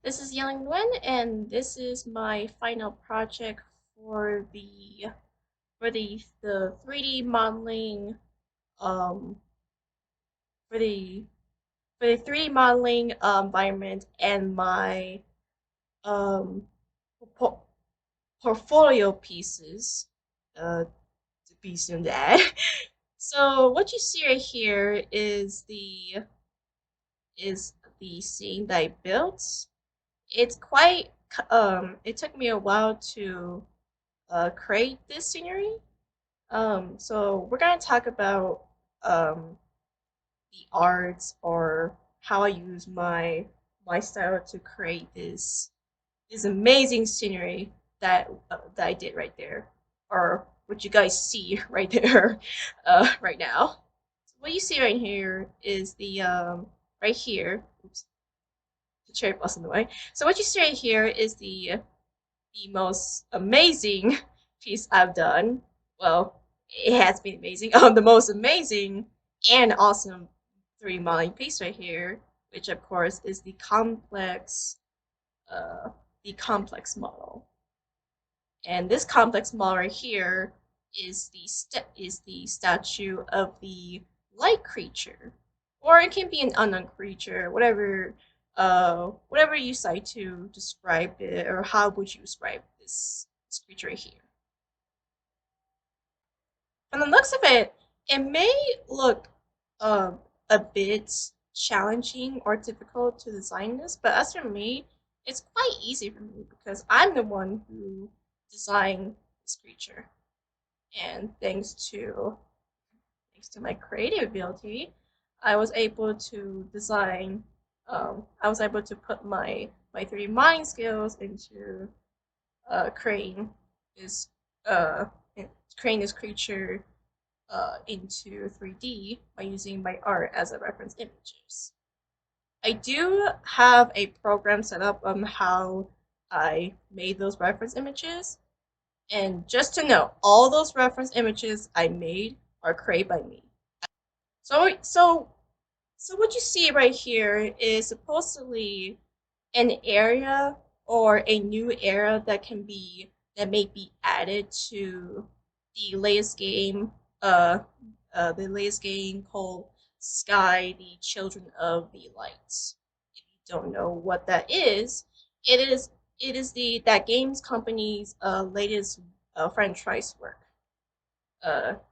This is Yelling Nguyen, and this is my final project for the 3D modeling um for the 3D modeling environment and my um po- portfolio pieces to be soon to add. So what you see right here is the scene that I built. It's quite it took me a while to create this scenery. So we're gonna talk about um, the arts or how I use my style to create this amazing scenery that I did right there, or what you guys see right there, right now. So what you see right here is the right here. Oops, the cherry blossom in the way. So what you see right here is the most amazing piece I've done. Well, it has been amazing. The most amazing and awesome 3D modeling piece right here, which of course is uh, the complex model. And this complex model right here is the statue of the light creature, or it can be an unknown creature, whatever you decide to describe it, or how would you describe this creature right here. From the looks of it, it may look um, a bit challenging or difficult to design this, but as for me, it's quite easy for me because I'm the one who designed this creature. And thanks to my creative ability, I was able to design. I was able to put my 3D modeling skills into creating this uh, creating this creature into 3D by using my art as a reference images. I do have a program set up on how I made those reference images, and just to know, all those reference images I made are created by me. So what you see right here is supposedly an area or a new area that may be added to the latest game, uh, the latest game called Sky, the Children of the Light. If you don't know what that is, it is it is the that games company's latest franchise work.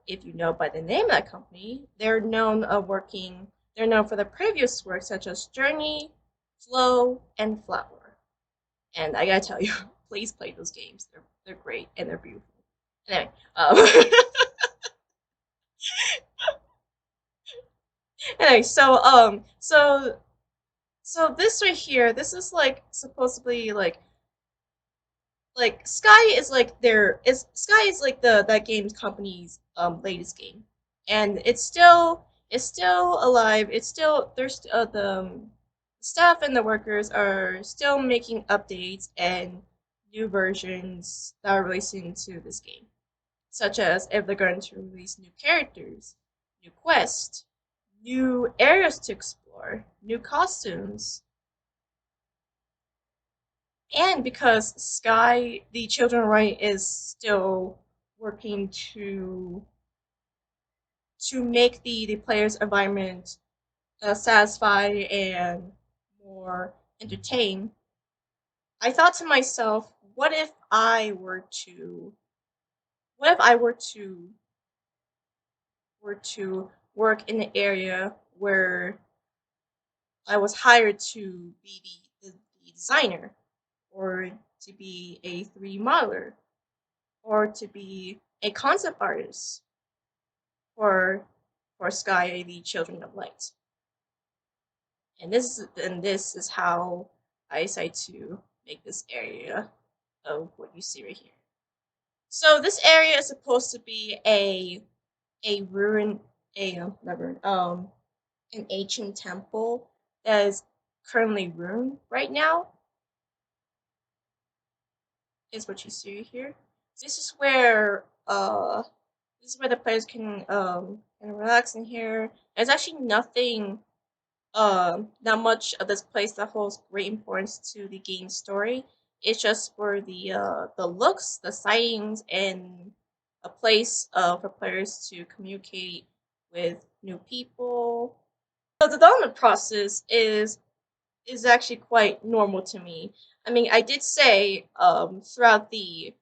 If you know by the name of that company, they're known for the previous work such as Journey, Flow, and Flower. And I gotta tell you, please play those games. They're great and they're beautiful. Anyway, anyway, so this right here, this is like supposedly like Sky is like their is Sky is like the that games company's latest game, and it's still alive. It's still there's the staff and the workers are still making updates and new versions that are releasing to this game, such as if they're going to release new characters, new quests, new areas to explore, new costumes, and because Sky, the Children Right, is still working to make the player's environment satisfied and more entertained, I thought to myself, what if I were to work in an area where I was hired to be the designer, or to be a 3D modeler, or to be a concept artist for Sky, the Children of Light. And this is how I decided to make this area of what you see right here. So this area is supposed to be a ruin a not ruin, an ancient temple that is currently ruined right now. Is what you see here. This is where this is where the players can relax in here. There's actually nothing not much of this place that holds great importance to the game's story. It's just for the looks, the sightings, and a place for players to communicate with new people. The development process is actually quite normal to me. I mean, I did say throughout the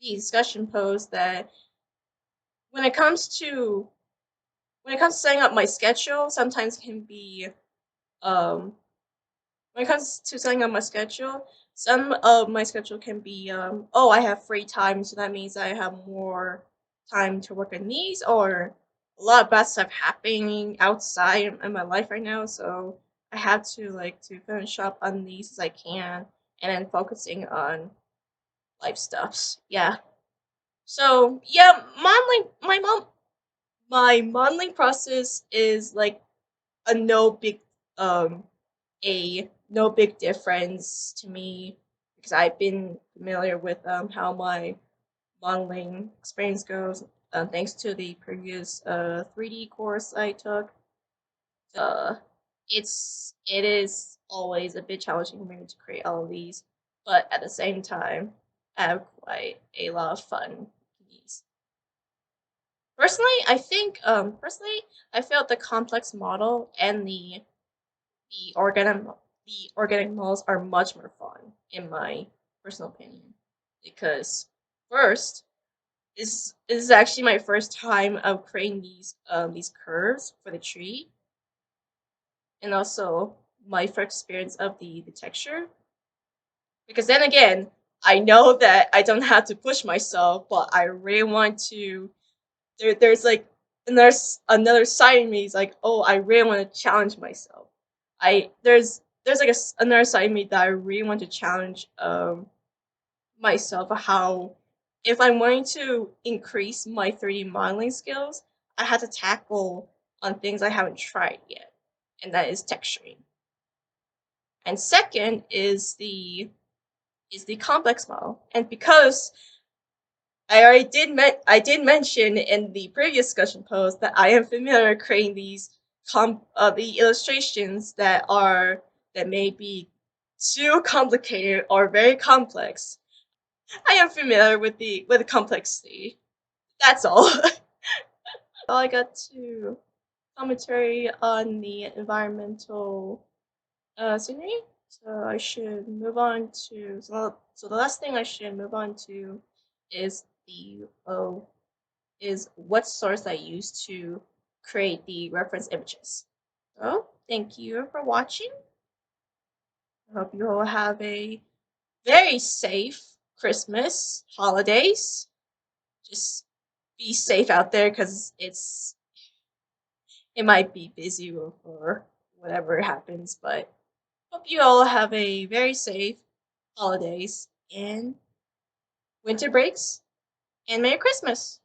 discussion post that when it comes to when it comes to setting up my schedule, sometimes can be um when it comes to setting up my schedule, some of my schedule can be oh, I have free time, so that means I have more time to work on these, or a lot of bad stuff happening outside in my life right now, so I have to like to finish up on these as I can, and then focusing on life stuffs. Yeah. So yeah, my modeling process is like a um no big difference to me because I've been familiar with how my modeling experience goes thanks to the previous 3D course I took. Uh, it is always a bit challenging for me to create all of these, but at the same time, I have quite a lot of fun with these. Personally, I felt the complex model and the organic the organic models are much more fun in my personal opinion because first this is actually my first time of creating these curves for the tree, and also my first experience of the texture, because then again I know that I don't have to push myself, but I really want to. There's like another side of me is like, oh, I really want to challenge myself. I there's like another side of me that I really want to challenge myself, how if I'm wanting to increase my 3D modeling skills, I had to tackle on things I haven't tried yet, and that is texturing. And second is the complex model. And because I did mention in the previous discussion post that I am familiar creating these the illustrations that may be too complicated or very complex. I am familiar with the complexity. That's all. All I got to commentary on the environmental scenery. So I should move on to so the last thing I should move on to is the is what source I used to create the reference images. So thank you for watching. I hope you all have a very safe Christmas holidays. Just be safe out there because it might be busy or whatever happens, but hope you all have a very safe holidays and winter breaks and Merry Christmas.